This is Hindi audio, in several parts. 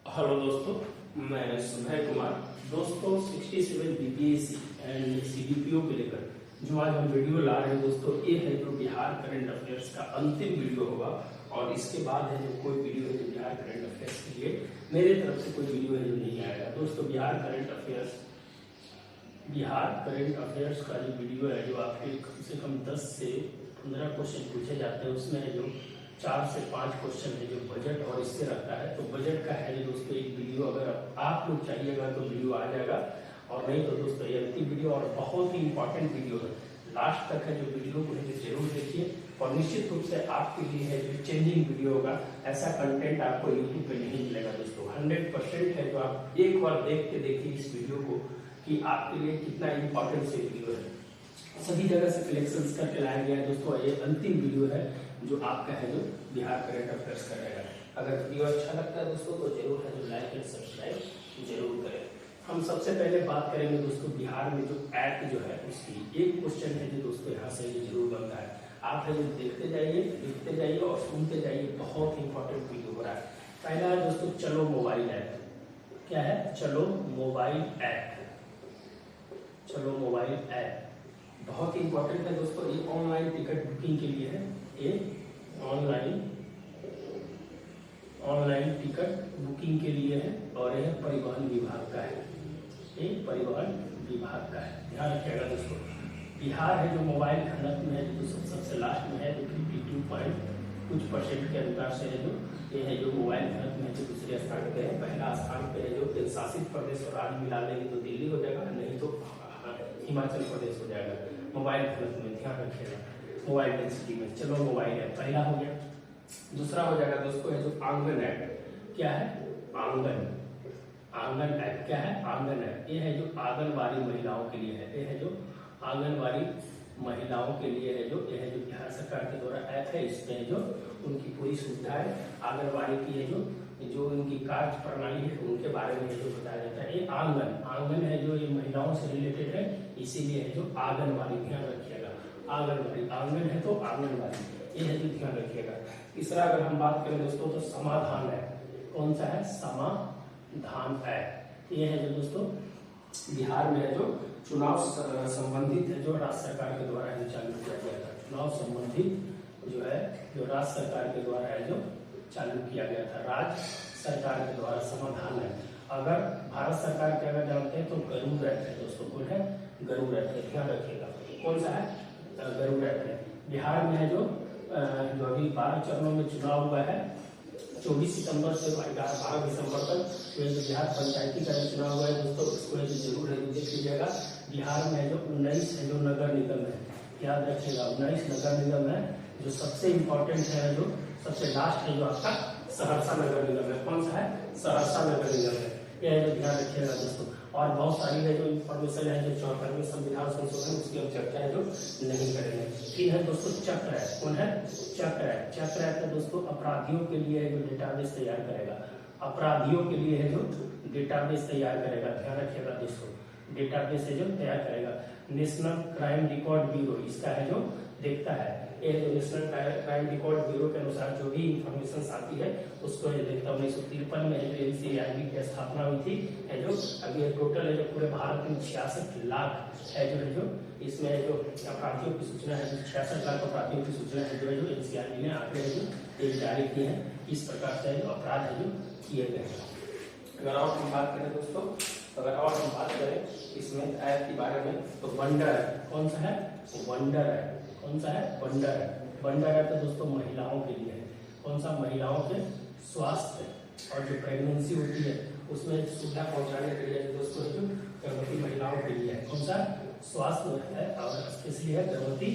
हेलो दोस्तों, मैं सुभय कुमार। दोस्तों 67 बीपीएससी एंड सीडीपीओ को लेकर जो आज हम वीडियो ला रहे हैं दोस्तों, ये है जो बिहार करंट अफेयर्स का अंतिम वीडियो होगा। और इसके बाद है जो कोई वीडियो है जो बिहार करंट अफेयर्स के लिए मेरे तरफ से कोई वीडियो है जो नहीं आएगा। दोस्तों बिहार करंट अफेयर्स का जो वीडियो है जो आपके कम से कम 10 से 15 क्वेश्चन पूछे जाते हैं, उसमें है जो 4 से 5 क्वेश्चन है जो बजट और इससे रहता है। तो बजट का है जो दोस्तों एक वीडियो अगर आप लोग चाहिएगा तो वीडियो आ जाएगा, और नहीं तो दोस्तों ये अंतिम वीडियो और बहुत ही इंपॉर्टेंट वीडियो है। लास्ट तक है जो वीडियो को है जरूर देखिए, और निश्चित रूप से आपके लिए है जो चेंजिंग वीडियो होगा। ऐसा कंटेंट आपको यूट्यूब पे नहीं मिलेगा दोस्तों। 100% है जो आप एक बार देख के देखिए इस वीडियो को कि आपके लिए कितना इंपॉर्टेंट से वीडियो है। सभी जगह से कलेक्शंस करके लाया गया है दोस्तों। ये अंतिम वीडियो है जो आपका है जो बिहार करंट अफेयर्स का रहेगा। अगर वीडियो अच्छा लगता है दोस्तों तो जरूर है जो लाइक एंड सब्सक्राइब जरूर करें। हम सबसे पहले बात करेंगे दोस्तों बिहार में जो एक्ट जो है उसकी एक क्वेश्चन है जो दोस्तों यहाँ से जरूर बनता है। आप है जो देखते जाइए, लिखते जाइए और सुनते जाइए। बहुत इंपॉर्टेंट वीडियो हो रहा है। पहला है दोस्तों चलो मोबाइल ऐप। क्या है? चलो मोबाइल ऐप। चलो मोबाइल ऐप बहुत ही इंपॉर्टेंट है दोस्तों। ये ऑनलाइन टिकट बुकिंग के लिए है। ये ऑनलाइन टिकट बुकिंग के लिए है और यह परिवहन विभाग का है। ये परिवहन विभाग का है, ध्यान रखिएगा दोस्तों। बिहार है जो मोबाइल घनत्व में है जो सबसे लास्ट में है, जो 52% के अनुसार से है जो ये है जो मोबाइल घनत्व में जो दूसरे स्थान पे है। पहला स्थान पे है जो केंद्र शासित प्रदेश और राज्य मिला लेंगे तो दिल्ली हो जाएगा, नहीं तो हिमाचल प्रदेश हो जाएगा। मोबाइल घनत्व में ध्यान रखिएगा, मोबाइल डेंसिटी में। चलो मोबाइल ऐप पहला हो गया। दूसरा हो जाएगा दोस्तों है जो आंगन ऐप। क्या है? आंगन ऐप। क्या है? आंगन ऐप। ये है जो आंगनबाड़ी महिलाओं के लिए है। ये है जो आंगनबाड़ी महिलाओं के लिए है जो ये है जो बिहार सरकार के द्वारा ऐप है। इसमें जो उनकी पूरी सुविधाएं आंगनबाड़ी की है जो उनकी कार्य प्रणाली है उनके बारे में जो बताया जाता है। ये आंगन है जो ये महिलाओं से रिलेटेड है, इसीलिए है जो आंगनबाड़ी। ध्यान रखिएगा, आंगनबाड़ी। आंगन है तो आंगनबाड़ी, ये है जो ध्यान रखिएगा। तीसरा अगर हम बात करें दोस्तों तो समाधान ऐप। कौन सा है? समाधान ऐप। ये है जो दोस्तों बिहार में है जो चुनाव संबंधित है जो राज्य सरकार के द्वारा चालू किया गया था। चुनाव संबंधित जो है जो राज्य सरकार के द्वारा है जो चालू किया गया था, राज्य सरकार के द्वारा समाधान है। अगर भारत सरकार के अगर जानते हैं तो गरुड़ ऐप है दोस्तों। कौन है? गरुड़ ऐप है, ध्यान रखिएगा। कौन सा है? गरुड़ ऐप है। बिहार में है जो अभी 12 चरणों में चुनाव हुआ है। 24 सितंबर से 12 दिसंबर तक ये जो बिहार पंचायती का चुनाव हुआ है दोस्तों, इसको जरूर है देख लीजिएगा। बिहार में है जो 19 है जो नगर निगम है, याद रखिएगा। 19 नगर निगम है। जो सबसे इम्पोर्टेंट है जो सबसे लास्ट है जो आपका सहरसा नगर निगम है। कौन सा है? सहरसा नगर निगम है। यह जो ध्यान रखिएगा दोस्तों। और बहुत सारी है जो इन्फॉर्मेशन है जो 74वें संविधान संशोधन उसकी हम चर्चा है जो नहीं करेंगे। फिर है दोस्तों चक्र ऐप। कौन है? चक्र ऐप। चक्र ऐप है दोस्तों अपराधियों के लिए है जो डेटाबेस तैयार करेगा। अपराधियों के लिए है जो डेटाबेस तैयार करेगा, ध्यान रखिएगा दोस्तों। डेटाबेस है जो तैयार करेगा। नेशनल क्राइम रिकॉर्ड ब्यूरो इसका है जो देखता है। ये जो नेशनल क्राइम रिकॉर्ड ब्यूरो के अनुसार जो भी इंफॉर्मेशन आती है उसको ये देखता है। 1953 में जो एनसीआरबी की स्थापना हुई थी है जो अभी टोटल है जो पूरे भारत में 66 लाख है जो इसमें जो अपराधियों की सूचना है, 66 लाख अपराधियों की सूचना है जो एनसीआरबी ने आंकड़े जो जारी किए हैं। इस प्रकार से जो अपराध है जो किए गए हैं। अगर और हम बात करें दोस्तों, अगर और हम बात करें इसमें ऐप के बारे में तो वंडर है। कौन सा है? वंडर है। कौन सा है? वंडर है। वंडर है तो दोस्तों महिलाओं के लिए है। कौन सा? महिलाओं के स्वास्थ्य और जो प्रेगनेंसी होती है उसमें सुविधा पहुंचाने के लिए दोस्तों जो गर्भवती महिलाओं के लिए है। कौन सा? स्वास्थ्य है और स्पेशली है गर्भवती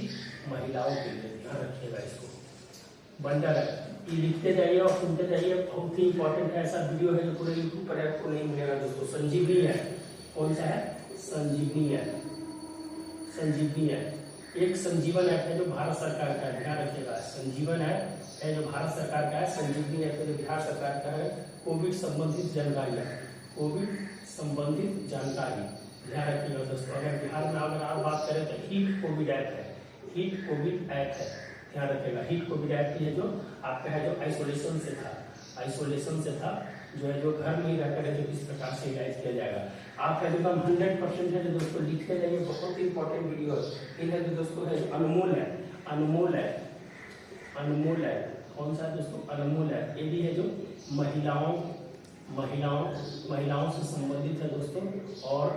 महिलाओं के लिए, ध्यान रखिएगा इसको। वंडर है। ये लिखते जाइए और सुनते जाइए, बहुत ही इंपॉर्टेंट है। ऐसा वीडियो है जो पूरे यूट्यूब पर आपको नहीं मिलेगा दोस्तों। संजीवनी है। कौन सा है? संजीवनी है। संजीवनी है एक संजीवन ऐप है जो भारत सरकार का है, ध्यान रखिएगा। संजीवन ऐप है जो भारत सरकार का है। संजीवनी ऐप जो बिहार सरकार का है। कोविड संबंधित जानकारी है, कोविड संबंधित जानकारी, ध्यान रखिएगा दोस्तों। अगर बिहार में अगर आप बात करें तो हीट कोविड ऐप है। हीट कोविड ऐप है, ध्यान रखिएगा। हीट कोविड ऐप की है जो आपका है जो आइसोलेशन से था जो है जो घर में ही रहकर है जो किस प्रकार से इलाज किया जाएगा। आपका जो काम 100% है जो दोस्तों लिखते जाइए, बहुत ही इंपॉर्टेंट वीडियो है। फिर है जो दोस्तों है अनमोल है, अनमोल है, अनमोल है, कौन सा है दोस्तों, अनमोल है। ये भी है जो महिलाओं से संबंधित है दोस्तों। और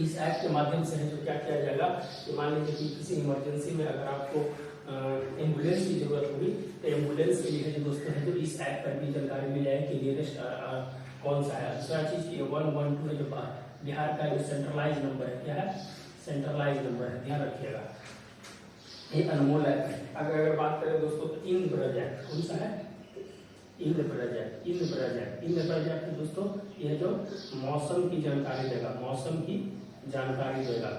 इस ऐप के माध्यम से है जो क्या किया जाएगा कि मान लीजिए कि किसी इमरजेंसी में अगर आपको एम्बुलेंस की जरूरत होगी तो एम्बुलेंस के लिए है जो दोस्तों है जो इस ऐप पर भी जानकारी मिल जाएगी कि नियरेस्ट कौन सा है। दूसरा चीज की 112 है जो बिहार का जो सेंट्रलाइज नंबर है, क्या है, सेंट्रलाइज नंबर है, ध्यान रखिएगा। ये अनमोल ऐप है। अगर बात करें दोस्तों तो इंद्रब्रज ऐप, कौन सा है, इंद्रब्रज ऐप, इंद्रब्रज ऐप, इंद्रब्रज ऐप है दोस्तों। यह जो मौसम की जानकारी देगा, मौसम की जानकारी देगा।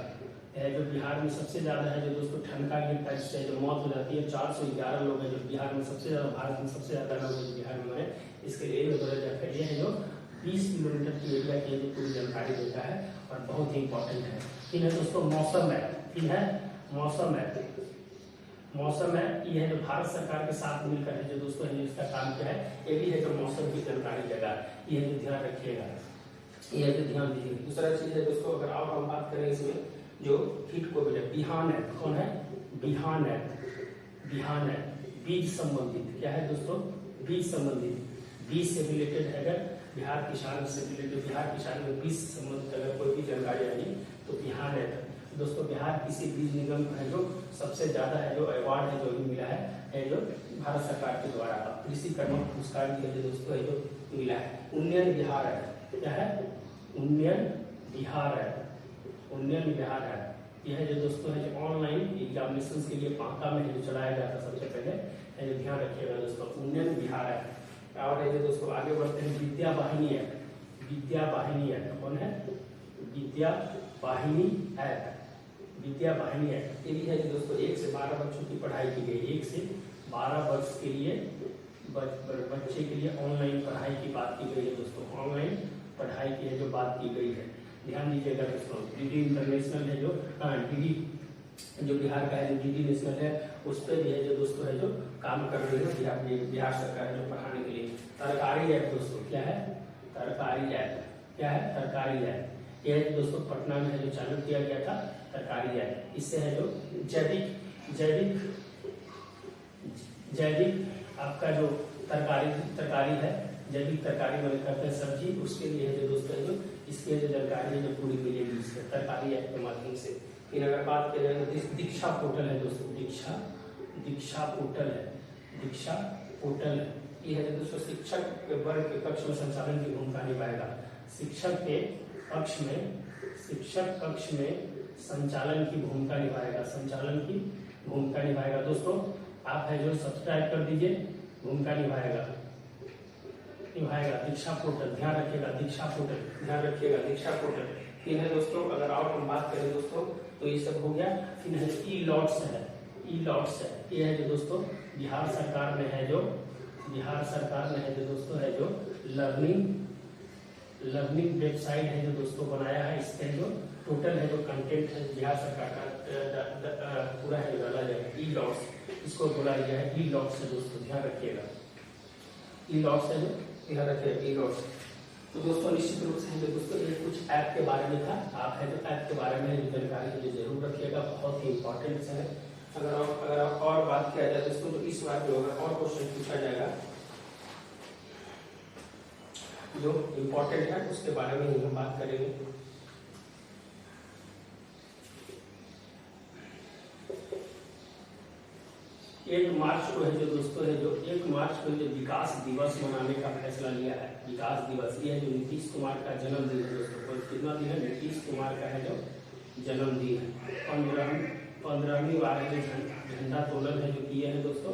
जो बिहार में सबसे ज्यादा है जो दोस्तों ठंड का गिरता है, इससे जो मौत हो जाती है 411 लोग हैं जो बिहार में सबसे ज्यादा, भारत में सबसे ज्यादा लोग हैं बिहार में मरे। इसके लिए ये है जो 20 किलोमीटर की एरिया की जो पूरी जानकारी देता है और बहुत ही इंपॉर्टेंट है। फिर है दोस्तों मौसम है, फिर है मौसम है, मौसम है। ये है जो भारत सरकार के साथ मिलकर है जो दोस्तों है इसका काम क्या है, ये भी है जो मौसम की जानकारी देगा। ये जो ध्यान रखिएगा, ये जो ध्यान दीजिए। दूसरा चीज है दोस्तों, अगर और हम बात करें इसमें जो हिट कोविड है, बिहान है, कौन है, बिहान है, बिहान है, बीज संबंधित, क्या है दोस्तों, बीज संबंधित, बीज से रिलेटेड है। अगर बिहार किसान से रिलेटेड, बिहार किसान में बीज से संबंधित अगर कोई भी जानकारी आएगी तो बिहान है दोस्तों। बिहार कृषि बीज निगम है जो सबसे ज्यादा है जो अवार्ड है जो मिला है जो भारत सरकार के द्वारा कृषि कर्म पुरस्कार भी है जो दोस्तों है जो मिला है। उन्नयन बिहार है, क्या है, उन्नयन बिहार है, उन्नयन बिहार है। यह है जो दोस्तों है जो ऑनलाइन एग्जामिनेशन के लिए बांका में जो चलाया गया था सबसे पहले, है जो ध्यान रखिएगा दोस्तों, उन्नयन बिहार है। और है जो दोस्तों आगे बढ़ते हैं, विद्या वाहिनी है, विद्या वाहिनी है, कौन है, विद्या वाहिनी ऐप, विद्या वाहिनी ऐप। ये भी है जो दोस्तों 1 से 12 बच्चों की पढ़ाई की गई, 1 से 12 वर्ष के लिए बच्चे के लिए ऑनलाइन पढ़ाई की बात की गई है दोस्तों, ऑनलाइन पढ़ाई की है जो बात की गई है, ध्यान दीजिएगा दोस्तों। डीडी इंटरनेशनल है जो डीडी जो बिहार का है जो डीडी नेशनल है उस पर भी है जो दोस्तों है जो काम कर रही है बिहार सरकार है जो पढ़ाने के लिए। तरकारी ऐप दोस्तों, क्या है, तरकारी ऐप, क्या है, तरकारी ऐप। यह दोस्तों पटना में है जो चालू किया गया था तरकारी ऐप। इससे है जो जैविक आपका जो तरकारी है, जैविक तरकारी बने करते हैं सब्जी, उसके लिए है जो दोस्तों है जो इसके जो जानकारी है जो पूरी मिलेगी इसके तरकारी ऐप के माध्यम से। फिर अगर बात करें तो दीक्षा पोर्टल है दोस्तों, दीक्षा पोर्टल है, दीक्षा पोर्टल है। ये है जो दोस्तों शिक्षक के वर्ग के कक्ष में संचालन की भूमिका निभाएगा, शिक्षक के कक्ष में संचालन की भूमिका निभाएगा, संचालन की भूमिका निभाएगा। दोस्तों आप है जो सब्सक्राइब कर दीजिए, भूमिका निभाएगा दीक्षा पोर्टल, ध्यान रखिएगा, दीक्षा पोर्टल, ध्यान रखिएगा, दीक्षा पोर्टल। फिर है दोस्तों अगर और हम बात करें दोस्तों तो ये सब हो गया। फिर है ई लॉट्स है, ई लॉट्स है। ये है जो दोस्तों बिहार सरकार ने है जो दोस्तों है जो लर्निंग वेबसाइट है जो दोस्तों बनाया है। इसके जो टोटल है जो कंटेंट है बिहार सरकार का पूरा है डाला जाएगा। ई लॉट्स इसको बोला गया है, ई लॉट्स है दोस्तों, ध्यान रखिएगा, ई लॉट्स है जो ध्यान रखिएगा, ई लॉट्स। तो दोस्तों निश्चित रूप से दोस्तों ये कुछ ऐप के बारे में था। आप है तो ऐप के बारे में जानकारी मुझे जरूर रखिएगा, बहुत ही इंपॉर्टेंट है। अगर और बात किया जाए दोस्तों तो इस बार जो अगर और क्वेश्चन पूछा जाएगा जो इम्पोर्टेंट है उसके बारे में ही हम बात करेंगे। 1 मार्च को है जो दोस्तों है जो 1 मार्च को जो विकास दिवस मनाने का फैसला लिया है। विकास दिवस ये है जो नीतीश कुमार का जन्मदिन है दोस्तों। कितना दिन है, नीतीश कुमार का है जो जन्मदिन है। 15वीं बार है झंडा तोलन है जो किए हैं दोस्तों,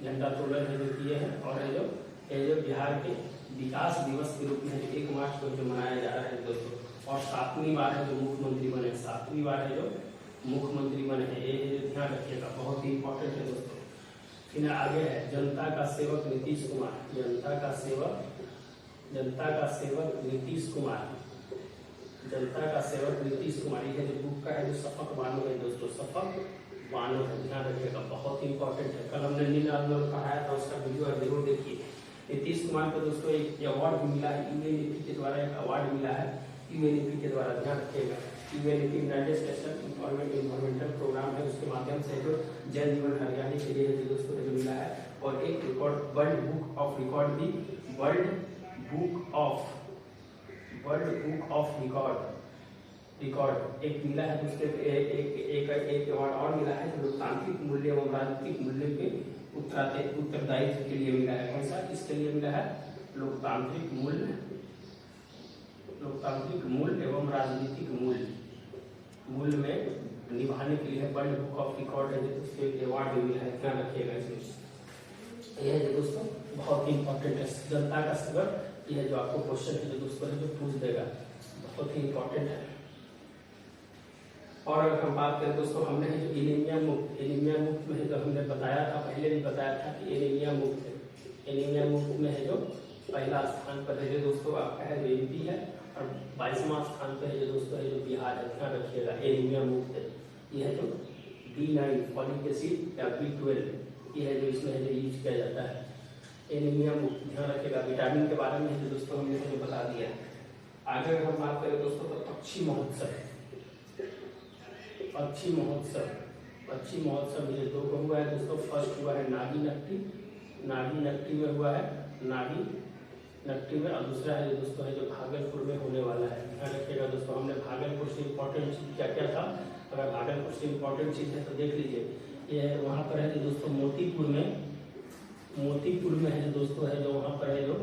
झंडा तोलन है जो किए हैं। और है जो बिहार के विकास दिवस के रूप में 1 मार्च को जो मनाया जा रहा है दोस्तों। और 7वीं बार है जो मुख्यमंत्री बने, 7वीं बार है जो मुख्यमंत्री बने हैं। ये ध्यान रखिएगा, बहुत ही इंपॉर्टेंट है दोस्तों। फिर आगे है जनता का सेवक नीतीश कुमार, जनता का सेवक नीतीश कुमार, जनता का सेवक नीतीश कुमार। ये जो बुक का है जो शपथ बानो है दोस्तों, शपथ बानो है, ध्यान रखिएगा, बहुत ही इंपॉर्टेंट है। कल हमने नील आंदोलन पढ़ाया था, उसका वीडियो जरूर देखिए। नीतीश आयुष्मान को दोस्तों एक अवार्ड भी मिला है, यूएनईपी के द्वारा एक अवार्ड मिला है, यूएनईपी के द्वारा, ध्यान रखिएगा। UNEP United Nation environmental programme है, उसके माध्यम से जो जल जीवन हरियाली के लिए जो दोस्तों जो मिला है। और एक record world book of record भी, वर्ल्ड बुक ऑफ रिकॉर्ड एक मिला है। दूसरे एक अवार्ड और मिला है जो लोकतांत्रिक मूल्य एवं राजनीतिक मूल्य के उत्तरदायित्व के लिए मिला है। कौन सा, किसके लिए मिला है? लोकतांत्रिक मूल्य एवं राजनीतिक मूल्य में निभाने के लिए वर्ल्ड बुक ऑफ रिकॉर्ड है, उसके अवार्ड भी मिला है, ध्यान रखिएगा इसमें। यह जो दोस्तों बहुत ही इंपॉर्टेंट है, जनता का सगर, यह जो आपको क्वेश्चन है जो दोस्तों है जो पूछ देगा, बहुत ही इंपॉर्टेंट है। और अगर हम बात करें दोस्तों, हमने जो एनीमिया मुक्त में जो हमने बताया था, पहले भी बताया था कि एनीमिया मुक्त में है जो पहला स्थान पर है जो दोस्तों आपका है जो यूपी है, और 22वां स्थान पर है जो दोस्तों है जो बिहार है, ध्यान रखिएगा। एनीमिया मुक्त है, यह है जो B9 फॉलिक एसिड या B12, यह है जो इसमें है जो यूज किया जाता है। एनीमिया मुक्त, ध्यान रखिएगा। विटामिन के बारे में है जो दोस्तों हमने जो बता दिया है। आगे अगर हम बात करें दोस्तों तो पक्षी महोत्सव ये 2 को हुआ है दोस्तों। फर्स्ट हुआ है नागी नक्टी में हुआ है, नागी नक्टी में, और दूसरा है जो दोस्तों है जो भागलपुर में होने वाला है, ध्यान रखिएगा दोस्तों। हमने भागलपुर से इम्पोर्टेंट चीज क्या क्या था, अगर भागलपुर से इम्पोर्टेंट चीज है तो देख लीजिए। ये वहाँ पर है जो दोस्तों मोतीपुर में है जो दोस्तों है जो वहाँ पर है जो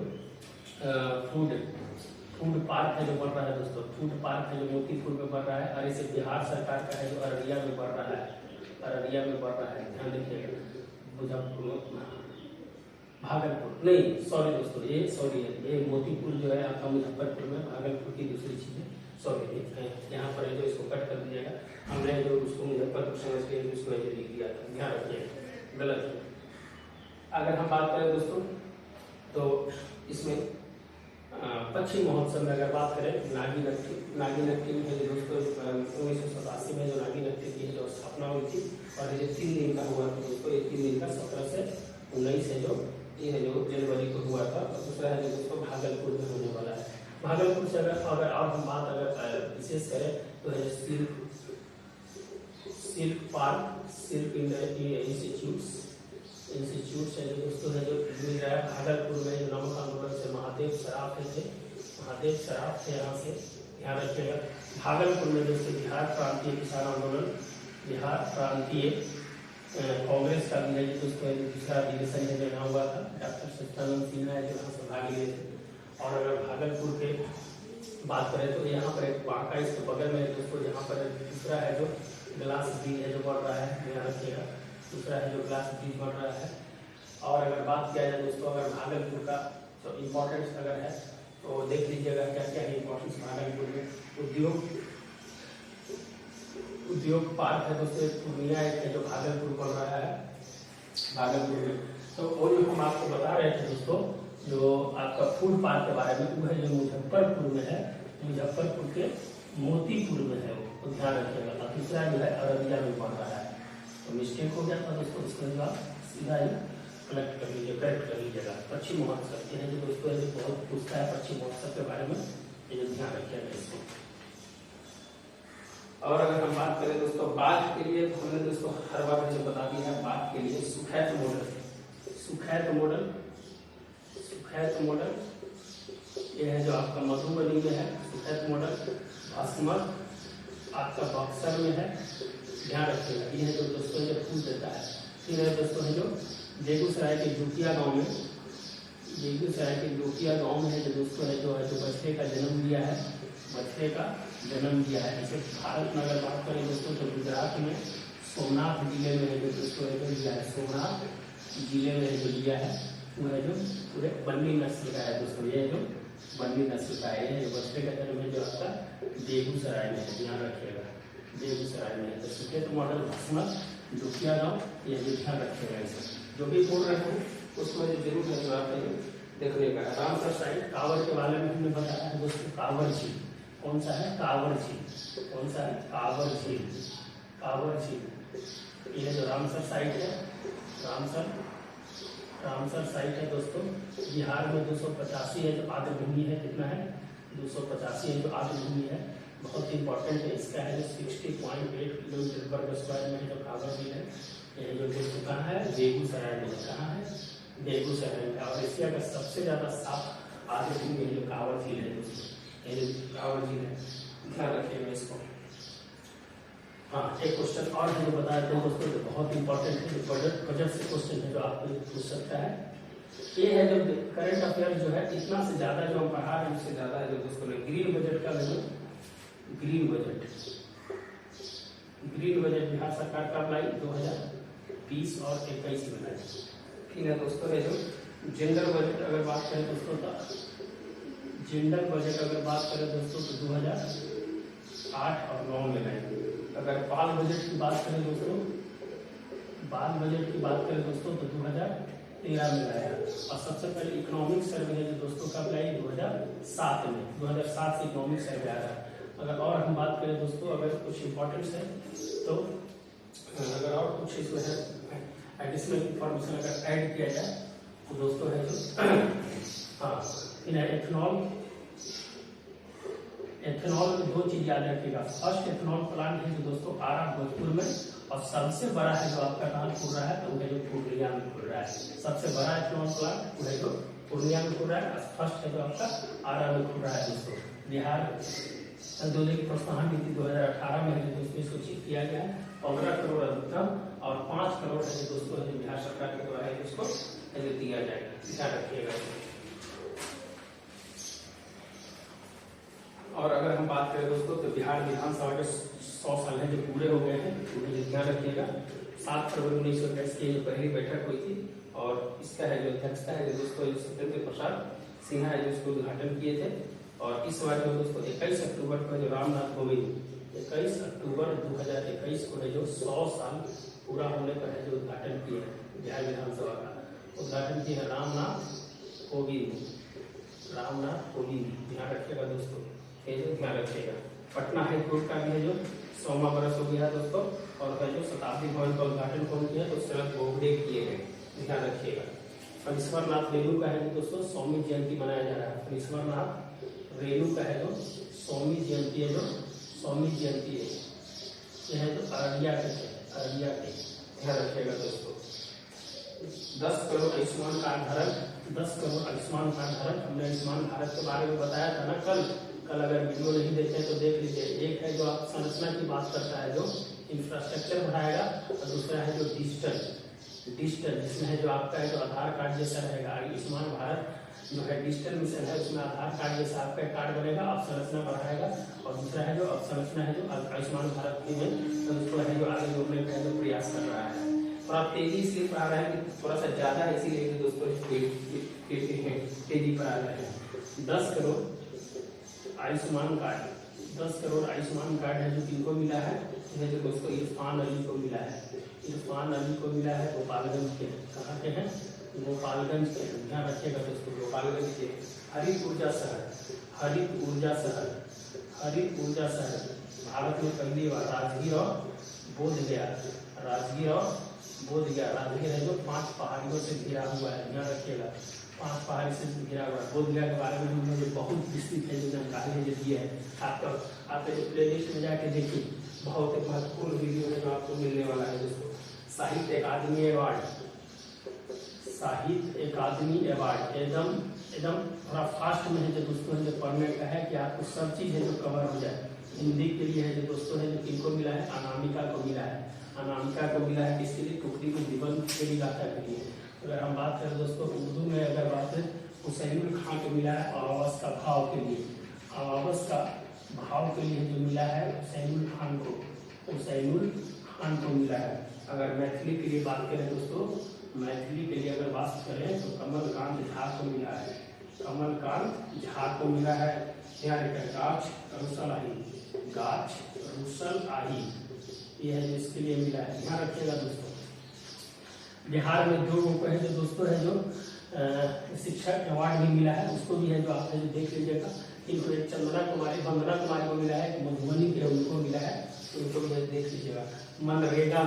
फूड पार्क है जो बन रहा है दोस्तों, फूड पार्क है जो मोतीपुर में बन रहा है, और इसे बिहार सरकार का है जो अररिया में बन रहा है, ध्यान रखिएगा। भागलपुर नहीं, सॉरी दोस्तों, ये मोतीपुर जो है आपका मुजफ्फरपुर में, भागलपुर की दूसरी चीज है, सॉरी यहाँ पर है जो इसको कट कर दीजिएगा। हमने जो उसको मुजफ्फरपुर समझ के उसको लिख दिया था, ध्यान रखिएगा, गलत है। अगर हम बात करें दोस्तों तो इसमें पक्षी महोत्सव में अगर बात करें, नागी नक्टी में जो दोस्तों 1987 में जो नागी नक्टी की जो स्थापना हुई थी, और ये 3 दिन का हुआ था दोस्तों, ये 3 दिन का 17 से 19 है जो ये है जो जनवरी को हुआ था। और दूसरा है जो दोस्तों भागलपुर में होने वाला है। भागलपुर से अगर और हम बात अगर विशेष करें तो है सिल्क पार्क, सिल्क इंस्टीट्यूट से जो दोस्तों है जो मिल रहा है भागलपुर में। जो नमक आंदोलन से महादेव सराफ थे यहाँ से, ध्यान रखिएगा। भागलपुर में दोस्तों बिहार प्रांतीय किसान आंदोलन, बिहार प्रांतीय कांग्रेस का भी है दोस्तों दूसरा अधिवेशन है जो हुआ था, डॉक्टर सत्यानंद सिन्हा है जो यहाँ से भाग लिए थे। और अगर भागलपुर के बात करें तो यहाँ पर एक बांका इसके बगल में दोस्तों, यहाँ पर दूसरा है जो ग्लास ब्रिज है जो बन रहा है, ध्यान रखिएगा, दूसरा है जो ग्लास ब्रिज बन रहा है। और अगर बात किया जाए दोस्तों अगर भागलपुर का तो इम्पोर्टेंस अगर है तो देख लीजिएगा क्या क्या है इम्पोर्टेंस भागलपुर में। उद्योग पार्क है दोस्तों, पूर्णिया एक है जो भागलपुर बन रहा है, भागलपुर में। तो वो जो हम आपको बता रहे थे दोस्तों, जो आपका फूड पार्क के बारे में, वो है जो मुजफ्फरपुर में है, मुजफ्फरपुर के मोतीपुर में है, वो ध्यान रखिएगा। और दूसरा जो है अररिया में बन रहा है। तो मिस्टेक हो गया था दोस्तों, उसके बाद सीधा ही करेक्ट कर लीजिएगा। पक्षी महोत्सव ये है जो दोस्तों बहुत पूछता है पक्षी महोत्सव के बारे में, ये ध्यान रखिएगा इसको। और अगर हम बात करें दोस्तों बाघ के लिए, तो हमने दोस्तों हर बार जो बता दिया है बाघ के लिए सुखैत मॉडल, ये है जो आपका मधुबनी में है, सुखैत मॉडल। भस्मक आपका बक्सर में है, ध्यान रखिएगा। ये है जो दोस्तों जो फूल देता है। फिर है दोस्तों है जो बेगूसराय के जोकिया गाँव में, है जो दोस्तों है जो बछड़े का जन्म दिया है, जैसे भारत में अगर बात करें दोस्तों तो गुजरात में सोमनाथ जिले में है जो दोस्तों दिया है, सोमनाथ जिले में जो दिया है वो है जो पूरे बन्नी नस्ल का है दोस्तों, ये जो बन्नी नस्ल का है, जो बछड़े का जन्म है जो आपका बेगूसराय में है, ध्यान रखिएगा, बेगूसराय में है। तो सुखैत मॉडल भस्मक जोकिया गाँव, ये भी ध्यान रखिएगा। इसे जो भी बोल रहे हो उसको जरूर है आप देखने का। रामसर साइड कांवड़ के बारे में हमने बताया है दोस्तों, कांवड़ झील कौन सा है, कांवड़ झील, ये जो रामसर साइट है, रामसर साइट है दोस्तों। बिहार में 285 है जो आर्द्रभूमि है, कितना है 285 है जो आर्द्रभूमि है, बहुत इंपॉर्टेंट है। इसका है जो 60.8 किलोमीटर वर्ग स्क्वायर में है जो कांवर झील है। ये जो दोस्तों कहाँ है, बेगूसराय में, कहाँ है बेगूसराय में। और एशिया का सबसे ज्यादा साफ आर्द्रभूमि है जो कांवर झील है दोस्तों, ये जो कांवर झील है, ध्यान रखिएगा इसको। हाँ, एक क्वेश्चन और है जो बता देते हैं दोस्तों, जो बहुत इंपॉर्टेंट है, जो बजट से क्वेश्चन है जो आपको पूछ सकता है। ये है जो करंट अफेयर जो है, इतना से ज्यादा जो हम पढ़ा रहे हैं उससे ज्यादा है जो दोस्तों ने ग्रीन बजट का जो ग्रीन बजट बिहार सरकार कब लाई, 2020 और 21 में लाई। ठीक है दोस्तों, है जो जेंडर बजट अगर बात करें दोस्तों, तो जेंडर बजट अगर बात करें दोस्तों तो 2008 और 9 में लाई। अगर बाल बजट की बात करें दोस्तों, बाल बजट की बात करें दोस्तों तो 2013 में लाया। और सबसे पहले इकोनॉमिक सर्वे है जो दोस्तों कब लाई, 2007 में, 2007 से इकोनॉमिक सर्वे आ रहा है। अगर और हम बात करें दोस्तों, अगर कुछ इंपॉर्टेंस है तो अगर और कुछ इसमें है एडिशनल इंफॉर्मेशन अगर ऐड किया जाए तो दोस्तों है जो हाँ, एथेनॉल में 2 चीज याद रखिएगा। फर्स्ट एथेनॉल प्लांट है जो दोस्तों आरा भोजपुर में, और सबसे बड़ा है जो आपका कहाँ खुल रहा है तो वो है जो पूर्णिया में खुल रहा है। सबसे बड़ा एथेनॉल प्लांट वो है जो पूर्णिया में खुल रहा है, और फर्स्ट है जो आपका आरा में खुल रहा है दोस्तों। बिहार अंत्योदय की प्रोत्साहन नीति 2018 में है दोस्तों, इसको चेक किया गया है। 15 करोड़ अधिकतम और 5 करोड़ है दोस्तों है बिहार सरकार के द्वारा है इसको दिया जाएगा, ध्यान रखिएगा। और अगर हम बात करें दोस्तों तो बिहार विधानसभा के 100 साल है जो पूरे हो गए हैं, उन्हें ध्यान रखिएगा। 7 फरवरी 1928 की जो पहली बैठक हुई थी, और इसका है जो अध्यक्षता है जो दोस्तों सत्येंद्र प्रसाद सिन्हा है जो इसको उद्घाटन किए थे। और इस बार में दोस्तों 21 अक्टूबर को जो रामनाथ कोविंद 21 अक्टूबर 2021 को है जो 100 साल पूरा होने पर है जो उद्घाटन किए हैं बिहार विधानसभा का, उद्घाटन किए हैं रामनाथ कोविंद, ध्यान रखिएगा दोस्तों, ध्यान रखिएगा। पटना हाई कोर्ट का भी है जो 100वां बरस हो गया दोस्तों, और है जो शताब्दी भवन का उद्घाटन कौन किया तो शरद बोबडे किए हैं, ध्यान रखिएगा। फणीश्वर नाथ रेणु का है दोस्तों सौमी जयंती मनाया जा रहा है। फणीश्वर नाथ रेणु का है जो सौमी जयंती है, जो सौमी जयंती है, यह है तो अररिया के, ध्यान रखिएगा दोस्तों। 10 करोड़ आयुष्मान कार्ड धारक, 10 करोड़ आयुष्मान कार्ड धारक। हमने आयुष्मान भारत के बारे में बताया था ना कल अगर वीडियो नहीं देखे तो देख लीजिए। एक है जो आप संरचना की बात करता है जो इंफ्रास्ट्रक्चर बढ़ाएगा, और दूसरा है जो डिजिटल जिसमें है जो आपका है जो आधार कार्ड जैसा रहेगा। आयुष्मान भारत जो है डिजिटल मिशन है, उसमें आधार कार्ड जैसा आपका कार्ड बनेगा, आप संरचना बढ़ाएगा। और दूसरा है जो संरचना है जो आयुष्मान भारत की में तो उसको है जो आगे जोड़ने का जो प्रयास कर रहा है। और आप तेजी इसलिए पढ़ा रहे हैं कि थोड़ा सा ज्यादा है, इसीलिए दोस्तों तेजी पर आ रहे हैं। 10 करोड़ आयुष्मान कार्ड, 10 करोड़ आयुष्मान कार्ड है जो किनको मिला है, जो दोस्तों इरफान अली को मिला है। इरफान अली को मिला है गोपालगंज के, कहाँ के हैं, गोपालगंज के, ध्यान रखिएगा दोस्तों, गोपालगंज के। हरित ऊर्जा शहर भारत में पहली बार राजगीर और बोधगया राजगीर है जो 5 पहाड़ियों से घिरा हुआ है, ध्यान रखिएगा, 5 पहाड़ी से घिरा हुआ है। बोधगया के बारे में हमने जो बहुत विस्तृत है जो जानकारी है जो दी है, आप प्ले लिस्ट में जाके देखिए, बहुत एक महत्वपूर्ण वीडियो है जो आपको मिलने वाला है दोस्तों। साहित्य अकादमी अवार्ड एकदम थोड़ा फास्ट में है जो दोस्तों है जो पढ़ने का है कि आपको सब चीज है जो कवर हो जाए। हिंदी के लिए है जो दोस्तों है जो किनको मिला है, अनामिका को मिला है, किसके लिए, टुकड़ी में निबंध के लिए, गाथा के लिए। अगर हम बात करें दोस्तों उर्दू में अगर बात है हुसैनुल खान को मिला है आवाज़ का भाव के लिए, जो मिला है हुसैनुल खान को मिला है। अगर मैथिली के लिए बात करें दोस्तों, मैथिली के लिए अगर बात करें तो कमलकांत झा को मिला है, गाछ रुसल आही, ये है जो इसके लिए मिला है, ध्यान रखिएगा दोस्तों। बिहार में 2 लोगों को है जो दोस्तों है जो शिक्षक अवार्ड भी मिला है, उसको भी है जो आप देख लीजिएगा। इनको एक वंदना कुमारी को मिला है, मधुबनी के उनको मिला है, उनको भी देख लीजिएगा। मनरेगा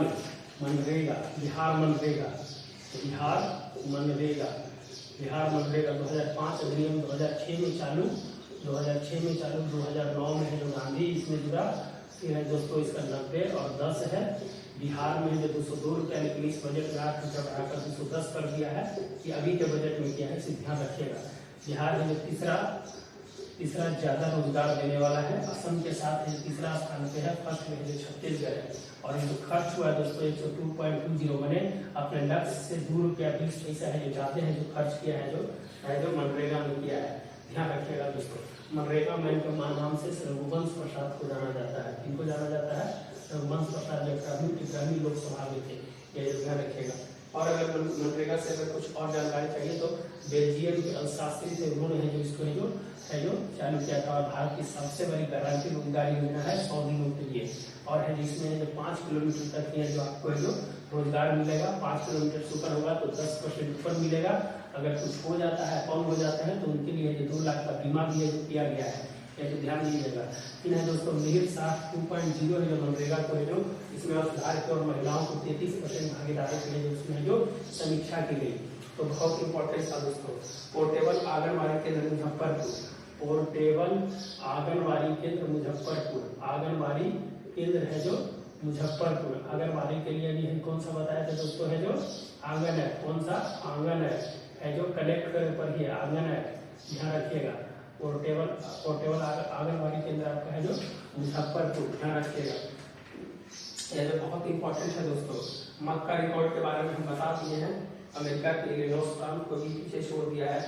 बिहार मनरेगा, बिहार मनरेगा 2005 अधिनियम 2006 में चालू, 2009 में है जो गांधी इसमें जुड़ा। फिर है दोस्तों इसका 90 और 10 है। बिहार में जो 202 रुपया, लेकिन इस बजट में 8 रुपया बढ़ाकर 210 कर दिया है कि अभी के बजट में क्या है, इसे ध्यान रखिएगा। बिहार में जो तीसरा ज्यादा रोजगार देने वाला है, असम के साथ है तीसरा स्थान पे है, फर्स्ट में है जो छत्तीसगढ़ है। और ये जो खर्च हुआ है दोस्तों 102.20 मैंने अपने लक्ष्य से 2 रुपया 20 पैसा है जो जाते हैं जो खर्च किया है जो मनरेगा में किया है। ध्यान रखिएगा दोस्तों, मनरेगा मैन के नाम से रघुवंश प्रसाद को जाना जाता है। किनको जाना जाता है? रघुवंश प्रसाद जो ग्रामीण लोकसभा में थे, ये ध्यान रखिएगा। और अगर मनरेगा से अगर कुछ और जानकारी चाहिए तो बेल्जियम के अर्थशास्त्री थे, उन्होंने है जो इसको है जो चालू किया था। और भारत की सबसे बड़ी गारंटी रोजगार योजना है 100 दिनों के लिए। और है जिसमें जो 5 किलोमीटर तक है जो आपको है जो रोजगार मिलेगा। 5 किलोमीटर से ऊपर होगा तो 10% ऊपर मिलेगा। अगर कुछ हो जाता है, कम हो जाता है तो उनके लिए जो 2 लाख का बीमा भी है जो किया गया है, ये तो ध्यान दीजिएगा। फिर है दोस्तों मिहिर 2.0 है जो मनरेगा को है जो इसमें सुधार की और महिलाओं को 33% भागीदारी के लिए उसमें जो समीक्षा की गई, तो बहुत इंपॉर्टेंट था दोस्तों। पोर्टेबल आंगनबाड़ी केंद्र मुजफ्फरपुर, पोर्टेबल आंगनबाड़ी केंद्र मुजफ्फरपुर, आंगनबाड़ी केंद्र है जो मुजफ्फरपुर। आंगनबाड़ी के लिए भी कौन सा बताया था दोस्तों, है जो आंगन है। कौन सा आंगन है जो कलेक्ट पर ही आंगन है, ध्यान रखिएगा। पोर्टेबल आंगनबाड़ी केंद्र आपका है जो मुजफ्फरपुर, ध्यान रखिएगा। यह जो बहुत इंपॉर्टेंट है दोस्तों। मक्का रिकॉर्ड के बारे में हम बता दिए हैं। अमेरिका के हिंदुस्तान को भी पीछे छोड़ दिया है।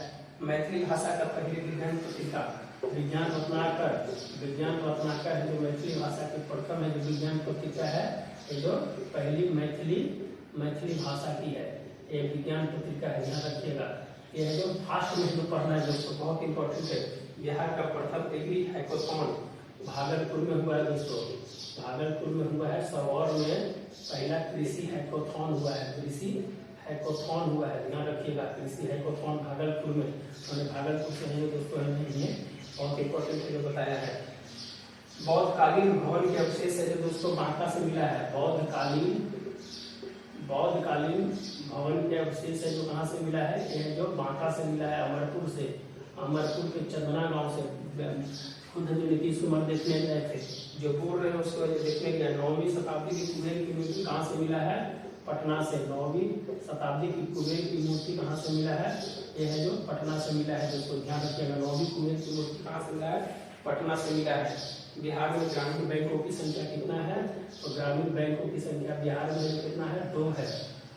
मैथिली भाषा का पहले विज्ञान पत्रिका विज्ञान रत्नाकर है जो मैथिली भाषा की प्रथम है जो विज्ञान पत्रिका है, ये जो पहली मैथिली भाषा की है, ये विज्ञान पत्रिका है, ध्यान रखिएगा। ये है जो फास्ट में जो पढ़ना है दोस्तों, बहुत इंपॉर्टेंट है। बिहार का प्रथम एग्री हैकाथॉन भागलपुर में हुआ है दोस्तों, भागलपुर में हुआ है। सबौर में पहला कृषि हैकाथॉन हुआ है, ध्यान रखिएगा। कृषि हैकाथॉन भागलपुर में, मैंने भागलपुर से है दोस्तों है ये बहुत इंपॉर्टेंट है जो बताया है। बौद्धकालीन भवन के अवशेष है जो दोस्तों बांका से मिला है। बौद्धकालीन भवन के अवशेष है जो कहाँ से मिला है, ये जो बांका से मिला है, अमरपुर के चंदना गांव से। खुद जो नीतीश कुमार देखने गए थे, जो बोल रहे हैं उसको देखने गया। 9वीं शताब्दी की कुबेर की मूर्ति कहाँ से मिला है, पटना से। 9वीं शताब्दी की कुबेर की मूर्ति कहाँ से मिला है, ये है जो पटना से मिला है दोस्तों, ध्यान रखिएगा। 9वीं कुबेर की मूर्ति कहाँ से मिला है, पटना से मिला है। बिहार में ग्रामीण बैंकों की संख्या कितना है, तो ग्रामीण बैंकों की संख्या बिहार में कितना है, 2 है,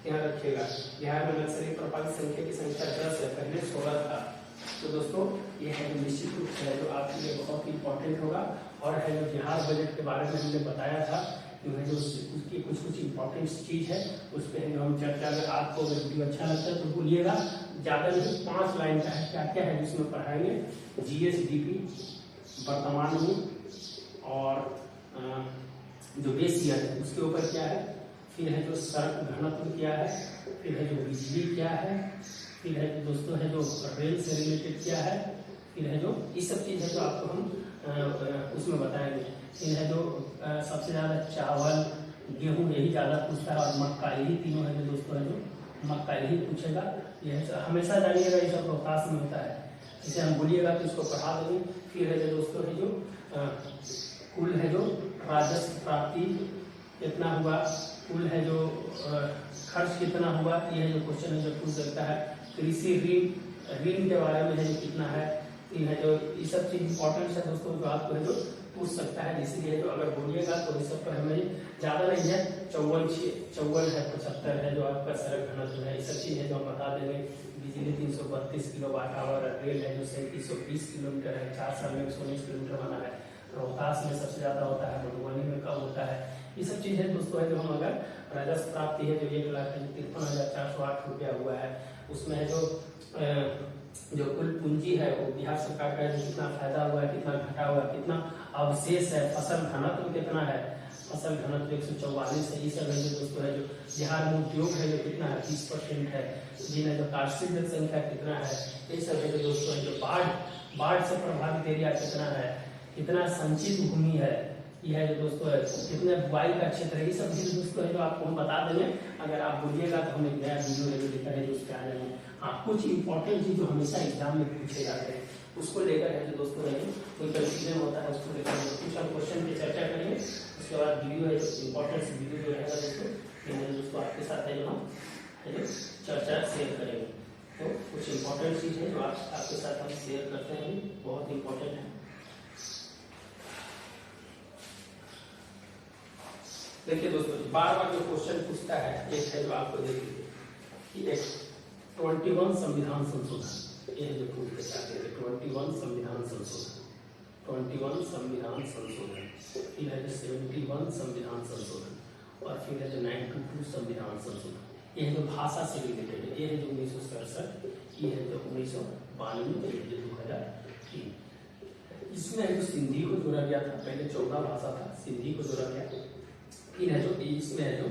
ध्यान रखिएगा। बिहार में नक्सली प्रभावित संख्या की संख्या 10 है, पहले 16 था। तो दोस्तों ये है निश्चित रूप से जो आपके लिए बहुत इंपॉर्टेंट होगा। और है जो बिहार बजट के बारे में हमने बताया था, जो है जो उसकी कुछ इंपॉर्टेंट चीज है उस पर हम चर्चा। अगर आपको वीडियो अच्छा लगता है तो बोलिएगा, ज्यादा नहीं 5 लाइन का है, क्या क्या है जिसमें पढ़ाएंगे। GSDP वर्तमान में, और जो बेस ईयर है उसके ऊपर क्या है, फिर है जो सड़क घनत्व क्या है, फिर है जो बिजली क्या है, फिर है जो दोस्तों है जो रेल से रिलेटेड क्या है, फिर है जो ये सब चीज है जो आपको हम उसमें बताएंगे। फिर है जो सबसे ज्यादा चावल गेहूं यही ज्यादा पूछता है, और मक्का, यही तीनों है जो दोस्तों है जो मक्का यही पूछेगा। ये हमेशा जानिएगा ये सब रोहतास में होता है, इसे हम बोलिएगा तो इसको पढ़ा देंगे। फिर है जो दोस्तों है जो कुल है जो राजस्व प्राप्ति कितना हुआ, कुल है जो खर्च कितना हुआ, ये है जो क्वेश्चन है जो पूछ सकता है। कृषि ऋण के बारे में है जो कितना है, ये है जो ये सब चीज इंपॉर्टेंट है दोस्तों जो आपको है जो पूछ सकता है। इसीलिए जो अगर बोलिएगा तो इस सब पर हमें ज्यादा नहीं है, 54 है, 75 है जो आपका सड़क घनत्व है, ये सब चीज है जो हम बता देंगे। बिजली 332 किलोवाट आवर, रेल है जो 3720 किलोमीटर है, 4 साल में 119 किलोमीटर बना है। रोहतास में सबसे ज्यादा होता है, मधुबनी में कम होता है। ये सब चीज है दोस्तों है जो हम अगर राजस्व प्राप्ति है जो 1,53,408 रुपया हुआ है, उसमें है जो कुल पूंजी है वो बिहार सरकार का कितना फायदा हुआ है, कितना घटा हुआ है, कितना अवशेष है, फसल घनत्व कितना है, फसल घनत्व 144 है। ये सब है जो दोस्तों है जो बिहार में उद्योग है जो कितना है, 30% है। जिन्हें जो कार्षिक जनसंख्या कितना है, ये सब है जो दोस्तों है जो बाढ़ से प्रभावित एरिया कितना है, कितना संचित भूमि है, ये है जो दोस्तों है कितने बुआई का क्षेत्र है, ये सब चीज दोस्तों है जो आपको हम बता देंगे। अगर आप बोलिएगा तो हम एक नया वीडियो लेकर है जो उस पर आ जाएंगे। हाँ, कुछ इंपॉर्टेंट चीज जो हमेशा एग्जाम में पूछे जाते हैं उसको लेकर है जो दोस्तों है कोई कंफ्यूजन होता है उसको लेकर कुछ हम क्वेश्चन पे चर्चा करेंगे। उसके बाद वीडियो है जो इंपॉर्टेंट वीडियो जो रहेगा दोस्तों आपके साथ है जो हम चर्चा शेयर करेंगे। तो कुछ इंपॉर्टेंट चीज है जो आपके साथ हम शेयर करते हैं, बहुत इंपॉर्टेंट है। देखिए दोस्तों, बार बार जो क्वेश्चन पूछता है एक है जो आपको देखिए कि 21 संविधान संशोधन, ये जो पूछते चाहते हैं 21 संविधान संशोधन, 21 संविधान संशोधन, फिर है जो 71 संविधान संशोधन और फिर है जो 92 संविधान संशोधन। ये है जो भाषा से रिलेटेड है, ये है जो 1967, ये है जो 1992, ये 2003। इसमें है जो सिंधी को जोड़ा गया था, पहले 14 भाषा था, सिंधी को जोड़ा गया। फिर है जो इसमें है जो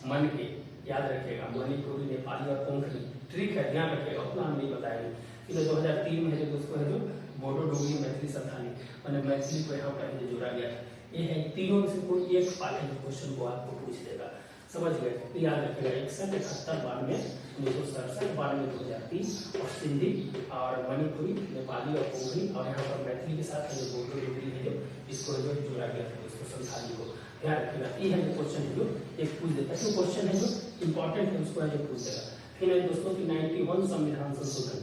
मन के, याद रखिएगा, मणिपुरी, नेपाली और कोंकणी, ट्रिक है, ध्यान रखिएगा, उतना हम नहीं बताएंगे। फिर 2003 में है जो दोस्तों है जो बोडो, डोगरी, मैथिली, संथाली, मैंने मैथिली को यहाँ पर जोड़ा गया था। ये है तीनों में से कोई एक पार्ट है जो क्वेश्चन को आपको पूछ देगा, समझ गए? तो याद रखिएगा 61, 71, 92, 1967, 92, 2003 और सिंधी और मणिपुरी, नेपाली और कोंकणी और यहाँ पर मैथिली के साथ है जो बोडो, डोगरी है जो इसको जो जोड़ा गया था, इसको संथाली को ध्यान रखिएगा। ये है जो क्वेश्चन है जो एक पूछ देता है, जो क्वेश्चन है जो इंपॉर्टेंट है उसको है जो पूछ देगा। फिर है दोस्तों की 91 संविधान संशोधन,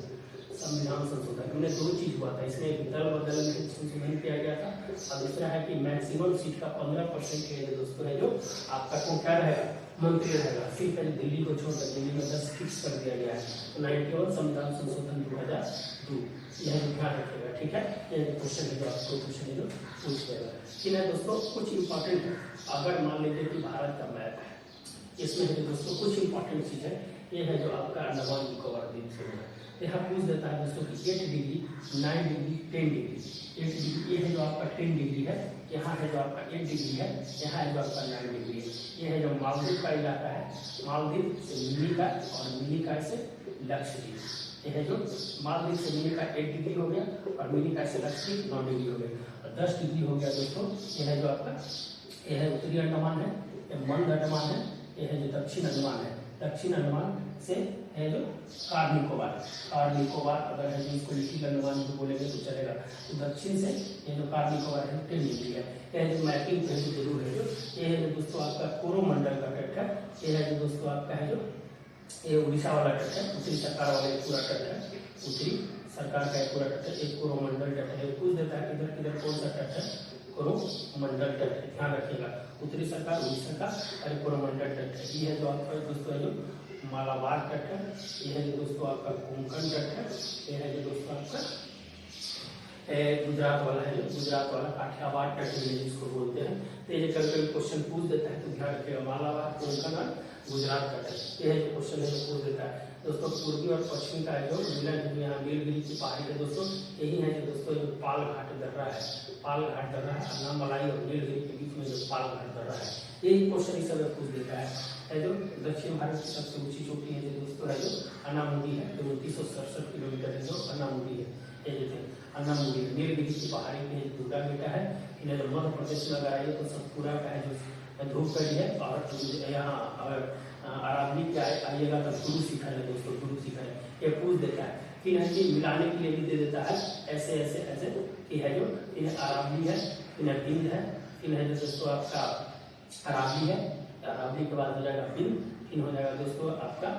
संविधान संशोधन में दो चीज हुआ था, इसमें एक दल बदल में संशोधन किया गया था और दूसरा है कि मैक्सिमम सीट का 15% है दोस्तों है जो आपका को क्या रहेगा, मंत्री रहेगा। सिर्फ है दिल्ली को छोड़कर दिल्ली में 10 फिक्स कर दिया गया है। तो 91 संविधान संशोधन 2002 यह ध्यान रखिएगा, ठीक है? ये क्वेश्चन है जो आपको क्वेश्चन है जो पूछ देगा। ठीक है दोस्तों, कुछ इंपॉर्टेंट है, अगर मान लीजिए कि भारत का मैप है, इसमें है दोस्तों कुछ इंपॉर्टेंट चीज है, ये है जो आपका अंडमान निकोबार द्वीप समूह है। यहाँ पूछ देता है दोस्तों कि 8 डिग्री, 9 डिग्री, 10 डिग्री, 8 डिग्री ये है जो आपका 10 डिग्री है, यहाँ है जो आपका 8 डिग्री है, यहाँ है जो आपका 9 डिग्री है। ये है जो मालदीव का इलाका है, मालदीव से मिनिका और मिनिका से लक्षद्वीप। ये है जो मालदीव से मिनिका 8 डिग्री हो गया और मिनिका से लक्षद्वीप 9 डिग्री हो गया और 10 डिग्री हो गया दोस्तों। ये है जो आपका ये है उत्तरी अंडमान है, ये मध्य अंडमान है, ये है जो दक्षिण अंडमान है, दक्षिण अंडमान से है जो कार निकोबार, कार निकोबार अगर है जो इसको लिटिल अंडमान जो बोलेंगे तो चलेगा। तो दक्षिण से ये जो कार निकोबार है 10 डिग्री है। यह जो मैपिंग है जो जरूर है जो ये है जो दोस्तों आपका कोरोमंडल का तट है, ये है जो दोस्तों आपका है जो ये उड़ीसा वाला तट है, उत्तरी सरकार वाला एक पूरा तट है, उत्तरी सरकार का एक पूरा तट है, एक कोरोमंडल तट है। पूछ देता है किधर किधर कौन सा तट है, कोरोमंडल तट है, ध्यान रखिएगा, उत्तरी सरकार, उड़ीसा का और कोरोमंडल तट है। ये है जो आपका दोस्तों है जो मालाबार तट है, ये है जो दोस्तों आपका कोंकण तट है, ये है जो दोस्तों आपका गुजरात वाला है, जो गुजरात वाला काठियावाड़ तट जिसको बोलते हैं। तो ये कभी कभी क्वेश्चन पूछ देता है तो ध्यान रखिएगा, मालाबार, कोंकण और गुजरात तट है। ये है जो क्वेश्चन है जो पूछ देता है दोस्तों। पूर्वी और पश्चिम का जो मिलन है यहाँ नीलगिरी की पहाड़ी है दोस्तों, यही है जो दोस्तों जो पाल घाट दर्रा है, पाल घाट दर्रा है, अन्नामलाई और नीलगिरी के बीच में जो पाल घाट दर्रा है, यही क्वेश्चन इस समय पूछ देता है जो दक्षिण भारत की सबसे ऊंची चोटी है जो दोस्तों है जो अन्नामुदी है, जो 2967 किलोमीटर है जो अन्नामुदी है। ये जो अन्नामुदी नीलगिरी की पहाड़ी में दुर्गा बेटा है, इन्हें जब मध्य प्रदेश में अगर आइए तो सतपुरा का है जो धूपगढ़ी है और यहाँ अगर अरावली के आइएगा तो गुरु शिखर है दोस्तों, गुरु शिखर है। ये पूछ देता है फिर है कि मिलाने के लिए भी दे देता है ऐसे ऐसे ऐसे कि है जो इन्हें अरावली है, इन्हें बिंद है, फिर है जो दोस्तों आपका अरावली है, अरावली के बाद हो जाएगा बिंद, फिर हो जाएगा दोस्तों आपका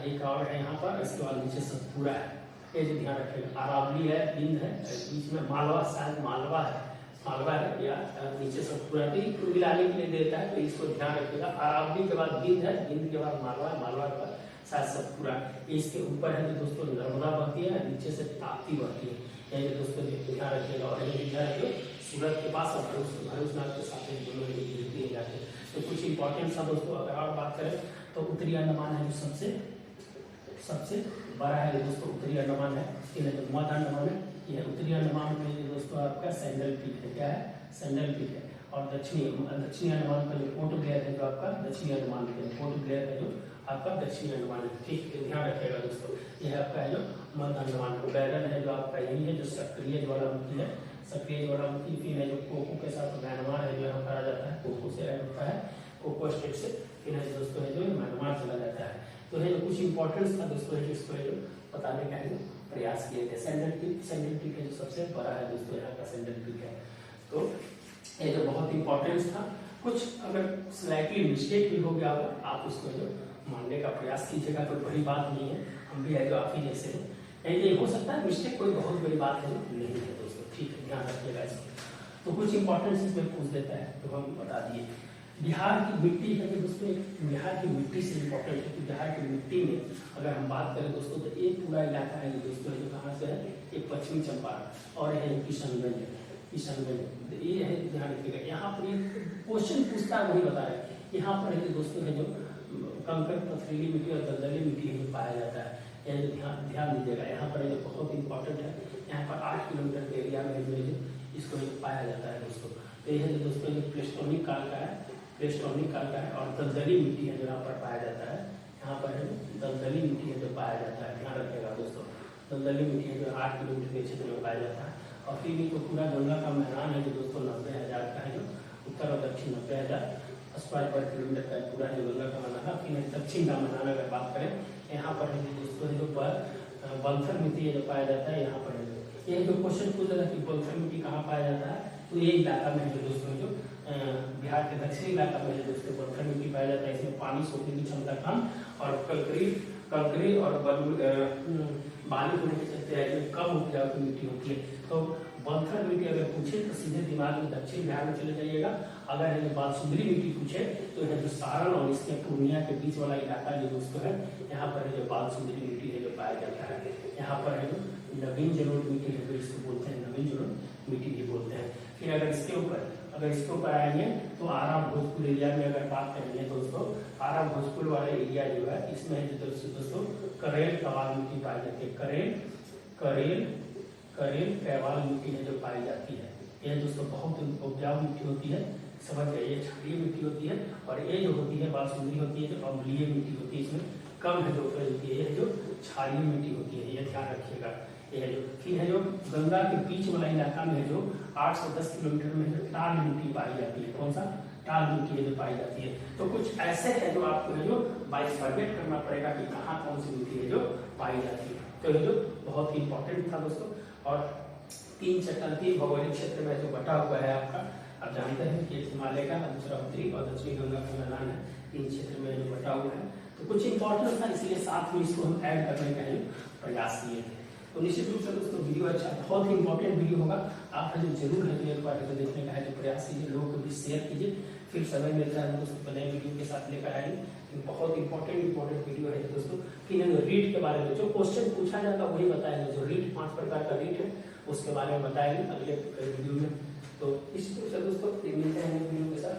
एक और है यहाँ पर, इसके बाद नीचे सतपुरा है। ये जो ध्यान रखिएगा, अरावली है, बिंद है, बीच में मालवा, शायद मालवा है, मालवा है या नीचे सतपुरा, तो मिलाने के लिए देता है तो इसको ध्यान रखिएगा। अरावली के बाद बिंद है, बिंद के बाद मालवा है, मालवा के बाद शायद सतपुरा। इसके ऊपर है जो दोस्तों नर्मदा बहती है, नीचे से ताप्ती बहती है। ये जो दोस्तों ध्यान रखिएगा। और ये जो सूरत के पास और भरूचनाथ के साथ दोनों गिरती जाते हैं। तो कुछ इंपॉर्टेंट सा दोस्तों अगर और बात करें तो उत्तरी अंडमान है जो सबसे बड़ा है दोस्तों, उत्तरी अंडमान है। ये जो मध्य अंडमान है, ये उत्तरी अंडमान में जो दोस्तों आपका सैंडल पीक है, क्या है, सैंडल पीक है। और दक्षिणी अंडमान का जो पोर्ट ब्लेयर है जो आपका दक्षिणी अंडमान में, पोर्ट ब्लेयर है जो आपका दक्षिणी अंडमान है। ठीक ध्यान रखिएगा दोस्तों। यह आपका है जो मध्य अंडमान, बैरन है जो आपका यही है जो सक्रिय ज्वालामुखी है, सक्रिय ज्वालामुखी। फिर है जो कोको के साथ म्यांमार है जो यहाँ पर आ जाता है, कोको से ऐड होता है, कोको स्टेट से। फिर है दोस्तों है जो म्यांमार चला जाता है। तो है जो कुछ इंपॉर्टेंस था दोस्तों है जिसको है जो बताने का है प्रयास किए थे। सेंट्रल पीक है जो सबसे बड़ा है दोस्तों, यहाँ का सेंट्रल पीक है। तो ये जो बहुत इंपॉर्टेंस था, कुछ अगर स्लाइटली मिस्टेक भी हो गया होगा आप उसको जो मानने का प्रयास कीजिएगा, कोई बड़ी बात नहीं है, हम भी है जो आप ही जैसे हैं। ये हो सकता है मिस्टेक, कोई बहुत बड़ी बात है नहीं है दोस्तों, ठीक है, ध्यान रखिएगा इसको। तो कुछ इंपॉर्टेंस इसमें पूछ देता है तो हम बता दिए। बिहार की मिट्टी है कि दोस्तों, बिहार की मिट्टी से इंपॉर्टेंट है कि बिहार की मिट्टी में अगर हम बात करें दोस्तों तो एक पूरा इलाका है दोस्तों जो कहाँ से है, एक पश्चिमी चंपारण और है किशनगंज, किशनगंज। ये है ध्यान रखिएगा। यहाँ पर क्वेश्चन पूछता है वही बता रहे हैं। यहाँ पर है दोस्तों है जो कंकड़ पथरीली मिट्टी और दलदली मिट्टी है जो पाया जाता है, ध्यान दीजिएगा। यहाँ पर जो बहुत इंपॉर्टेंट है, यहाँ पर 8 किलोमीटर के एरिया में जो इसको पाया जाता है दोस्तों। तो यह दोस्तों जो प्लेस्टोनिक काल का है, प्लेस्टोनिक काल का है। और दलदली मिट्टी है जो यहाँ पर पाया जाता है, यहाँ पर है दलदली मिट्टी है जो पाया जाता है, ध्यान रखिएगा दोस्तों। दलदली मिट्टी है जो 8 किलोमीटर के क्षेत्र में पाया जाता है। और फिर भी तो पूरा गंगा का मैदान है जो दोस्तों 90,000 का है, जो उत्तर और दक्षिण 90,000 स्क्वायर पर किलोमीटर का पूरा जो गंगा का मैदान है। फिर दक्षिण का मैदान अगर बात करें, यहाँ पर है दोस्तों जो बलथर मिट्टी है जो पाया जाता है, यहाँ पर है। ये जो क्वेश्चन पूछ रहा था कि बलथर मिट्टी कहाँ पाया जाता है, तो ये इलाका में है दोस्तों जो बिहार के दक्षिणी इलाका में है दोस्तों बलथर मिट्टी पाया जाता है। इसमें पानी सोखने की क्षमता कम और कंकरी और बालू होने के चलते कम उपजाऊ की मिट्टी होती है। तो बलथर मिट्टी अगर पूछे तो सीधे दिमाग में दक्षिण बिहार में चले जाइएगा। अगर है बालसुंदरी मिट्टी पूछे तो है जो सारण और इसके पूर्णिया के बीच वाला इलाका जो दोस्तों है, यहाँ पर है जो बालसुंदरी मिट्टी है जो पाया जाता है। यहाँ पर है जो नवीन जलोढ़ मिट्टी है जो इसको बोलते हैं, नवीन जलोढ़ मिट्टी भी बोलते हैं। फिर अगर इसके ऊपर आएंगे तो आरा भोजपुर एरिया में अगर बात करेंगे दोस्तों, आरा भोजपुर वाला एरिया जो है इसमें है जो दोस्तों करेल कवाल मिट्टी पाई जाती है। करेल कैवाल मिट्टी है जो पाई जाती है। यह दोस्तों बहुत उपजाऊ मिट्टी होती है, समझ गए। ये क्षारीय मिट्टी होती है और ये जो होती है बालसुंदरी होती है जो अम्लीय मिट्टी होती है, इसमें कम हाइड्रोफोबिक होती है। यह जो क्षारीय मिट्टी होती है, ये ध्यान रखिएगा। यह जो फिर है जो गंगा के बीच वाला इलाका में है जो 8 से 10 किलोमीटर में जो टाल मिट्टी पाई जाती है। कौन सा? टाल मिट्टी है जो पाई जाती है। तो कुछ ऐसे है जो आपको है जो बाइफर्केट करना पड़ेगा कि कहाँ कौन सी मिट्टी है जो पाई जाती है। तो ये जो बहुत ही इंपॉर्टेंट था दोस्तों। और 3 भौगोलिक क्षेत्र में जो बटा हुआ है आपका, आप जानते हैं कि हिमालय का, दूसरा उत्तरी और दक्षिणी गंगा का मैदान है, 3 क्षेत्र में जो बटा हुआ है। तो कुछ इंपॉर्टेंट था, इसलिए साथ में इसको हम ऐड करने का प्रयास किए थे। तो निश्चित रूप से दोस्तों वीडियो अच्छा, बहुत ही इंपॉर्टेंट वीडियो होगा। आप जो जरूर है एक बार देखने का है जो प्रयास कीजिए, लोगों को भी शेयर कीजिए। फिर समय मिलता है दोस्तों नए वीडियो के साथ लेकर आएंगे। बहुत इंपॉर्टेंट वीडियो है दोस्तों। फिर रीड के बारे में जो क्वेश्चन पूछा जाता है वही बताएंगे। जो रीड 5 प्रकार का रीड है उसके बारे में बताएंगे अगले वीडियो में। तो इस तरह से दोस्तों मिलते हैं वीडियो के साथ।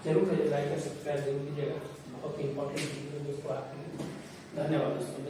जरूर है लाइक और सब्सक्राइब जरूर कीजिएगा। बहुत ही इंपॉर्टेंट वीडियो दोस्तों आपके लिए। धन्यवाद दोस्तों।